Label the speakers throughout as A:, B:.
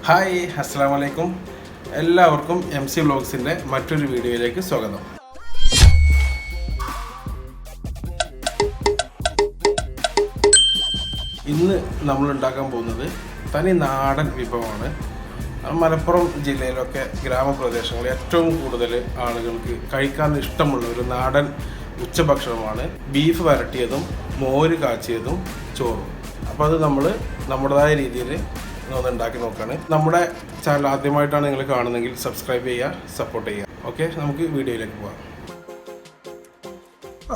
A: Hi അസ്സലാമു അലൈക്കും. എല്ലാവർക്കും Mcvlogsന്റെ മറ്റൊരു വീഡിയോയിലേക്ക് സ്വാഗതം. ഇന്ന് നമ്മൾ ഉണ്ടാക്കാൻ പോകുന്നത് തനി നാടൻ വിഭവമാണ്. മലപ്പുറം ജില്ലയിലൊക്കെ ഗ്രാമപ്രദേശങ്ങളിൽ ഏറ്റവും കൂടുതൽ ആളുകൾക്ക് കഴിക്കാൻ ഇഷ്ടമുള്ള ഒരു നാടൻ ഉച്ചഭക്ഷണമാണ് ബീഫ് വരട്ടിയതും മോര് കാച്ചിയതും ചോറും. അപ്പോൾ അത് നമ്മൾ നമ്മുടേതായ രീതിയിൽ ഒന്ന് ഉണ്ടാക്കി നോക്കുകയാണ്. നമ്മുടെ ചാനൽ ആദ്യമായിട്ടാണ് നിങ്ങൾ കാണുന്നതെങ്കിൽ സബ്സ്ക്രൈബ് ചെയ്യുക, സപ്പോർട്ട് ചെയ്യുക. ഓക്കെ, നമുക്ക് വീഡിയോയിലേക്ക് പോകാം.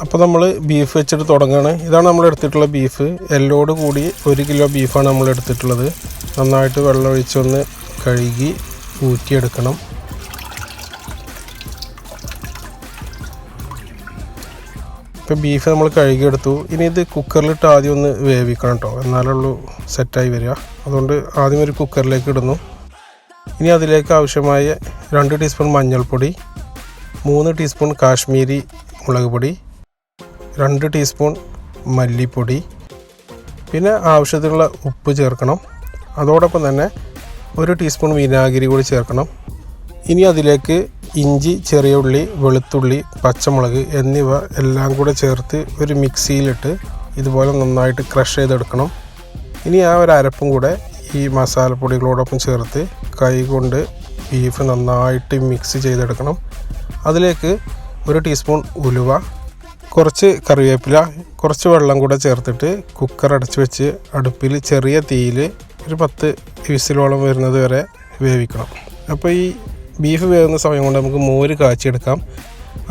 A: അപ്പോൾ നമ്മൾ ബീഫ് വെച്ചിട്ട് തുടങ്ങുകയാണ്. ഇതാണ് നമ്മൾ എടുത്തിട്ടുള്ള ബീഫ്. എല്ലോട് കൂടി 1 കിലോ ബീഫാണ് നമ്മൾ എടുത്തിട്ടുള്ളത്. നന്നായിട്ട് വെള്ളം ഒഴിച്ചൊന്ന് കഴുകി ഊറ്റിയെടുക്കണം. ഇപ്പോൾ ബീഫ് നമ്മൾ കഴുകിയെടുത്തു. ഇനി ഇത് കുക്കറിലിട്ട് ആദ്യം ഒന്ന് വേവിക്കണം കേട്ടോ, എന്നാലുള്ളൂ സെറ്റായി വരിക. അതുകൊണ്ട് ആദ്യം ഒരു കുക്കറിലേക്ക് ഇടുന്നു. ഇനി അതിലേക്ക് ആവശ്യമായ 2 ടീസ്പൂൺ മഞ്ഞൾപ്പൊടി, 3 ടീസ്പൂൺ കാശ്മീരി മുളക് പൊടി, 2 ടീസ്പൂൺ മല്ലിപ്പൊടി, പിന്നെ ആവശ്യത്തിനുള്ള ഉപ്പ് ചേർക്കണം. അതോടൊപ്പം തന്നെ 1 ടീസ്പൂൺ വിനാഗിരി കൂടി ചേർക്കണം. ഇനി അതിലേക്ക് ഇഞ്ചി, ചെറിയ ഉള്ളി, വെളുത്തുള്ളി, പച്ചമുളക് എന്നിവ എല്ലാം കൂടെ ചേർത്ത് ഒരു മിക്സിയിലിട്ട് ഇതുപോലെ നന്നായിട്ട് ക്രഷ് ചെയ്തെടുക്കണം. ഇനി ആ ഒരു അരപ്പും കൂടെ ഈ മസാലപ്പൊടികളോടൊപ്പം ചേർത്ത് കൈ കൊണ്ട് ബീഫ് നന്നായിട്ട് മിക്സ് ചെയ്തെടുക്കണം. അതിലേക്ക് 1 ടീസ്പൂൺ ഉലുവ, കുറച്ച് കറിവേപ്പില, കുറച്ച് വെള്ളം കൂടെ ചേർത്തിട്ട് കുക്കർ അടച്ച് വെച്ച് അടുപ്പിൽ ചെറിയ തീയിൽ ഒരു 10 വിസിലോളം വരുന്നത് വരെ വേവിക്കണം. അപ്പോൾ ഈ ബീഫ് വേവുന്ന സമയം കൊണ്ട് നമുക്ക് മോര് കാച്ചിയെടുക്കാം.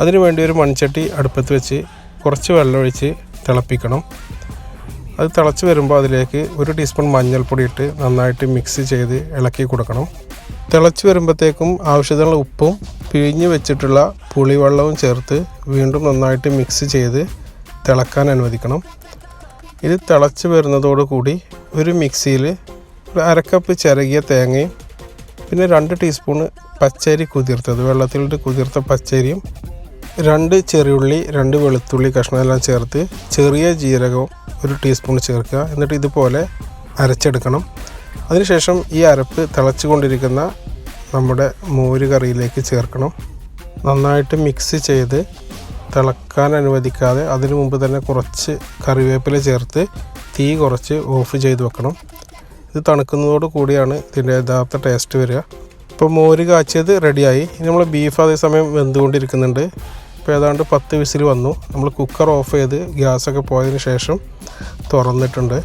A: അതിനു വേണ്ടി ഒരു മൺചട്ടി അടുപ്പത്ത് വെച്ച് കുറച്ച് വെള്ളം ഒഴിച്ച് തിളപ്പിക്കണം. അത് തിളച്ച് വരുമ്പോൾ അതിലേക്ക് 1 ടീസ്പൂൺ മഞ്ഞൾപ്പൊടി ഇട്ട് നന്നായിട്ട് മിക്സ് ചെയ്ത് ഇളക്കി കൊടുക്കണം. തിളച്ച് വരുമ്പോഴത്തേക്കും ആവശ്യത്തിനുള്ള ഉപ്പും പിഴിഞ്ഞ് വെച്ചിട്ടുള്ള പുളിവെള്ളവും ചേർത്ത് വീണ്ടും നന്നായിട്ട് മിക്സ് ചെയ്ത് തിളക്കാൻ അനുവദിക്കണം. ഇത് തിളച്ച് വരുന്നതോടുകൂടി ഒരു മിക്സിയിൽ ഒരു 1/2 കപ്പ് ചിരകിയ തേങ്ങയും പിന്നെ 2 ടീസ്പൂൺ പച്ചരി കുതിർത്തത്, വെള്ളത്തിലിട്ട് കുതിർത്ത പച്ചരിയും, 2 ചെറിയുള്ളി, 2 വെളുത്തുള്ളി കഷ്ണമെല്ലാം ചേർത്ത് ചെറിയ ജീരകവും 1 ടീസ്പൂൺ ചേർക്കുക. എന്നിട്ട് ഇതുപോലെ അരച്ചെടുക്കണം. അതിനുശേഷം ഈ അരപ്പ് തിളച്ചു കൊണ്ടിരിക്കുന്ന നമ്മുടെ മോര് കറിയിലേക്ക് ചേർക്കണം. നന്നായിട്ട് മിക്സ് ചെയ്ത് തിളക്കാൻ അനുവദിക്കാതെ അതിനു മുമ്പ് തന്നെ കുറച്ച് കറിവേപ്പില ചേർത്ത് തീ കുറച്ച് ഓഫ് ചെയ്ത് വെക്കണം. ഇത് തണുക്കുന്നതോട് കൂടിയാണ് ഇതിൻ്റെ യഥാർത്ഥ ടേസ്റ്റ് വരിക. ഇപ്പോൾ മോര് കാച്ചിയത് റെഡിയായി. ഇനി നമ്മൾ ബീഫ് അതേസമയം വെന്തുകൊണ്ടിരിക്കുന്നുണ്ട്. ഇപ്പോൾ ഏതാണ്ട് 10 വിസിൽ വന്നു. നമ്മൾ കുക്കർ ഓഫ് ചെയ്ത് ഗ്യാസൊക്കെ പോയതിന് ശേഷം തുറന്നിട്ടുണ്ട്.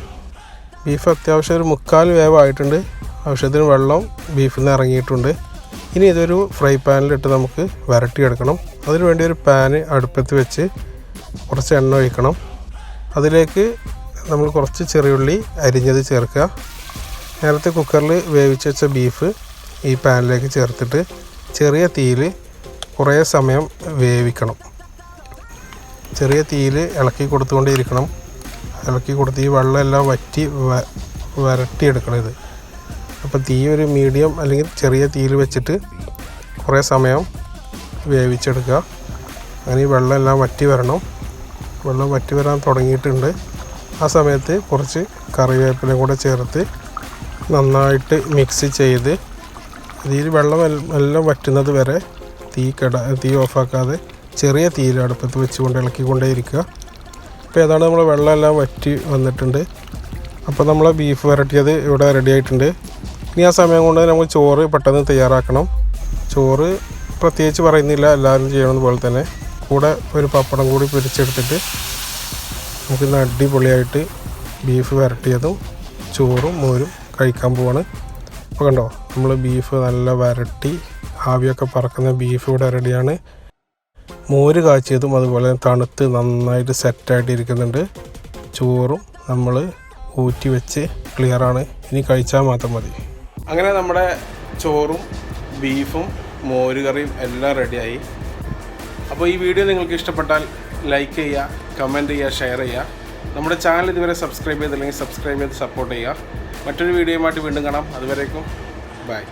A: ബീഫ് അത്യാവശ്യം ഒരു 3/4 വേവായിട്ടുണ്ട്. ആവശ്യത്തിന് വെള്ളം ബീഫിൽ നിന്ന് ഇറങ്ങിയിട്ടുണ്ട്. ഇനി ഇതൊരു ഫ്രൈ പാനിലിട്ട് നമുക്ക് വരട്ടിയെടുക്കണം. അതിനുവേണ്ടി ഒരു പാന് അടുപ്പത്ത് വെച്ച് കുറച്ച് എണ്ണ ഒഴിക്കണം. അതിലേക്ക് നമ്മൾ കുറച്ച് ചെറിയുള്ളി അരിഞ്ഞത് ചേർക്കുക. നേരത്തെ കുക്കറിൽ വേവിച്ച് വെച്ച ബീഫ് ഈ പാനിലേക്ക് ചേർത്തിട്ട് ചെറിയ തീയിൽ കുറേ സമയം വേവിക്കണം. ചെറിയ തീയിൽ ഇളക്കി കൊടുത്തുകൊണ്ടേയിരിക്കണം. ഇളക്കി കൊടുത്ത് ഈ വെള്ളമെല്ലാം വറ്റി വരട്ടിയെടുക്കണം ഇത്. അപ്പോൾ തീ ഒരു മീഡിയം അല്ലെങ്കിൽ ചെറിയ തീയിൽ വെച്ചിട്ട് കുറേ സമയം വേവിച്ചെടുക്കുക. അങ്ങനെ ഈ വെള്ളമെല്ലാം വറ്റി വരണം. വെള്ളം വറ്റി വരാൻ തുടങ്ങിയിട്ടുണ്ട്. ആ സമയത്ത് കുറച്ച് കറിവേപ്പില കൂടെ ചേർത്ത് നന്നായിട്ട് മിക്സ് ചെയ്ത് ഇതിൽ വെള്ളം എല്ലാം വറ്റുന്നത് വരെ തീ ഓഫാക്കാതെ ചെറിയ തീയിൽ അടുപ്പത്ത് വെച്ചുകൊണ്ട് ഇളക്കിക്കൊണ്ടേയിരിക്കുക. അപ്പോൾ ഏതാണ് നമ്മൾ വെള്ളമെല്ലാം വറ്റി വന്നിട്ടുണ്ട്. അപ്പോൾ നമ്മൾ ബീഫ് വരട്ടിയത് ഇവിടെ റെഡി ആയിട്ടുണ്ട്. ഇനി ആ സമയം കൊണ്ട് നമ്മൾ ചോറ് പെട്ടെന്ന് തയ്യാറാക്കണം. ചോറ് പ്രത്യേകിച്ച് പറയുന്നില്ല, എല്ലാവരും ചെയ്യണത് പോലെ തന്നെ. കൂടെ ഒരു പപ്പടം കൂടി പൊരിച്ചെടുത്തിട്ട് നമുക്ക് ഇന്ന് അടിപൊളിയായിട്ട് ബീഫ് വരട്ടിയതും ചോറും മോരും കഴിക്കാൻ പോവാണ്. അപ്പോൾ കണ്ടോ, നമ്മൾ ബീഫ് നല്ല വരട്ടി ആവിയൊക്കെ പറക്കുന്ന ബീഫ് ഇവിടെ റെഡിയാണ്. മോര് കാച്ചിയതും അതുപോലെ തണുത്ത് നന്നായിട്ട് സെറ്റായിട്ട് ഇരിക്കുന്നുണ്ട്. ചോറും നമ്മൾ ഊറ്റി വെച്ച് ക്ലിയറാണ്. ഇനി കഴിച്ചാൽ മാത്രം മതി. അങ്ങനെ നമ്മുടെ ചോറും ബീഫും മോര് കറിയും എല്ലാം റെഡിയായി. അപ്പോൾ ഈ വീഡിയോ നിങ്ങൾക്ക് ഇഷ്ടപ്പെട്ടാൽ ലൈക്ക് ചെയ്യുക, കമൻറ്റ് ചെയ്യുക, ഷെയർ ചെയ്യുക. നമ്മുടെ ചാനൽ ഇതുവരെ സബ്സ്ക്രൈബ് ചെയ്തില്ലെങ്കിൽ സബ്സ്ക്രൈബ് ചെയ്ത് സപ്പോർട്ട് ചെയ്യുക. മറ്റൊരു വീഡിയോയുമായിട്ട് വീണ്ടും കാണാം. അതുവരേക്കും ബൈ.